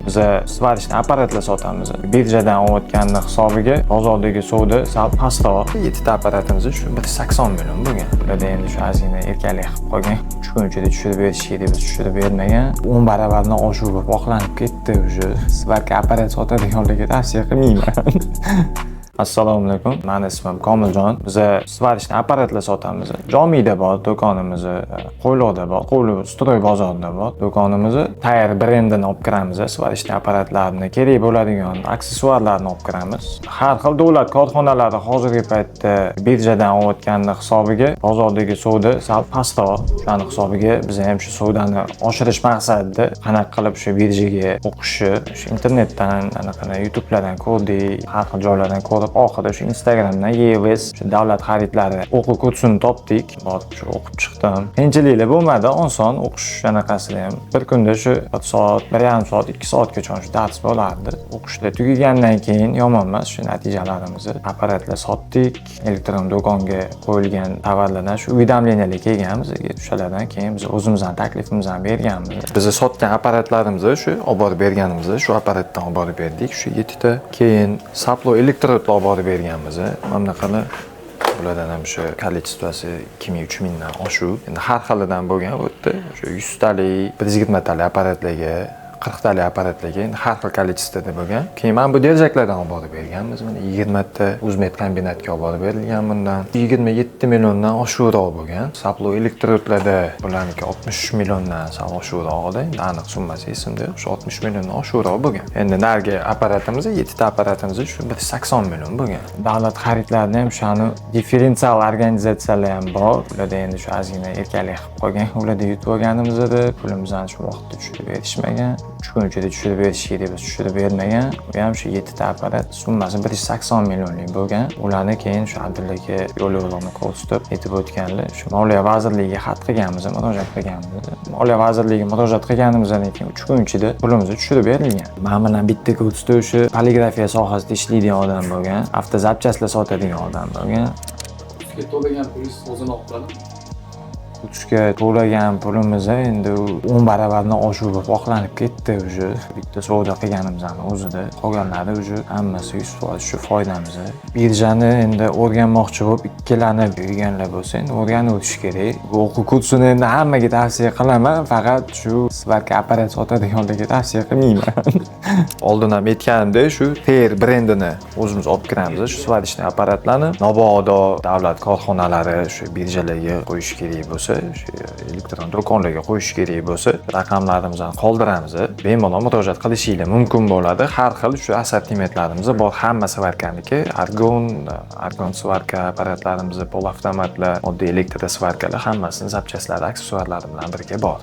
Biz svarishni apparatlar sotamiz. Birjadan olayotganning hisobiga bozordagi savdo sal pastroq. 7 ta apparatimiz shu 180 million bo'lgan. Ularda endi shu ozgina erkalik qilib qolgan. 3 kun ichida tushirib berishga deb biz tushirib bermagan. 10 baravardan oshib oqlanib ketdi уже. Svarka apparat sotadiganlarga tavsiya qilmayman. Assalomu alaykum. Meni ismim Komiljon. Biz svarishni apparatlar sotamiz. Jomiyda bor do'konimiz, Qo'yliqda bor, Qo'yliq Stroy bozorida bor do'konimiz. Tayyor brendini olib kiramiz, svarishni apparatlarni, kerak bo'ladigan aksessuarlarni olib kiramiz. Har xil davlat korxonalari hozirgi paytda birjadan olayotganning hisobiga bozordagi savdo sal pastroq. Shuning hisobiga biz ham shu savdoni oshirish maqsadida qanaqa qilib shu birjaga o'qishni, shu internetdan, YouTube'lardan ko'rdik, har xil joylardan ko'rib oxiri shu Instagramdan EVS shu davlat xaridlari o'quv kursini topdik. Borib shu o'qib chiqdim. Qiyinchiliklar bo'lmadi, oson o'qish anaqasi ham. Bir kunda shu 1 soat, 1,5 soat, 2 soatgacha shu dars bo'lardi. O'qishlar tugagandan keyin yomon emas shu natijalarimizni. Apparatlar sotdik, elektron do'konga qo'yilgan tovarlardan shu уведомлениyalar kelgan bizga. O'shalardan keyin biz o'zimizdan taklifimizni berganmiz. Biz sotgan apparatlarimizni shu olib borib berganimiz, shu apparatdan olib borib berdik, shu 7 ta. Keyin saplo elektrodlar borib berganmiz. Mana qani bulardan ham shu kolичествоsi 2000-3000 dan oshuv. Endi har xilidan bo'lgan bu yerda shu 100 talik, 120 talik apparatlarga 40 talik apparatlarga endi har xil kolичествоda bo'lgan. Keyin men bu derjaklardan olib borib berganmiz. Mana 20 ta Uzmet kombinatga olib borib berilgan bundan. 27 milliondan oshuvroq bo'lgan. Saplo elektrodlarda bularniki 63 milliondan sal oshuvroq edi. Endi aniq summasi esimda yo'q. Shu 60 milliondan oshuvroq bo'lgan. Endi nargi apparatimiz 7 ta apparatimiz shu 180 million bo'lgan. Davlat xaridlarida ham shuni differensial organizatsiyalar ham bor. Ularda endi shu ozgina erkalik qilib qolgan. Ularda yutib olganimizda pulimizni shu vaqtda tushirib berishmagan. 3 kun ichida tushirib berishga deb biz tushirib bermagan. Bu ham shu 7 ta apparat summasi 180 millionlik bo'lgan. Ularni keyin shu Abdullaga yo'lovlarni ko'rsatib aytib o'tganlar. Shu Moliya vazirligiga xat qilganmiz, murojaat qilganmiz. Moliya vazirligiga murojaat qilganimizdan keyin 3 kun ichida pulimizni tushirib berilgan. Men bilan bitta kursda o'sha poligrafiya sohasida ishlaydigan odam bo'lgan, avtozapchastlar sotadigan odam bo'lgan. Kursga to'lagan pulingiz o'zini olib qoladi. Kursga to'lagan pulimiz endi 10 baravardan oshib oqlanib ketdi уже. Bitta savdo qilganimizdan o'zida qolganlari уже hammasi 100% shu foydamiz. Birjani endi o'rganmoqchi bo'lib ikkilanib yurganlar bo'lsa, endi o'rganib o'tish kerak. Bu o'quv kursini endi hammaga tavsiya qilaman, faqat shu svarka apparat sotadiganlarga tavsiya qilmayman. Oldin ham aytganimdek, shu Tayyor brendini o'zimiz olib kiramiz, shu svarishni apparatlarni mabodo davlat korxonalari shu birjalarga qo'yish kerak bo'lsa, shu elektron do'konlarga qo'yish kerak bo'lsa, raqamlarimizni qoldiramiz. Bemalol murojaat qilishinglar mumkin bo'ladi. Har xil shu assortimentlarimiz bor, hamma svarkaniki, argon svarka apparatlarimiz, polavtomatlar, oddiy elektr svarkalar hammasini zapchastlari, aksessuarlari bilan birga bor.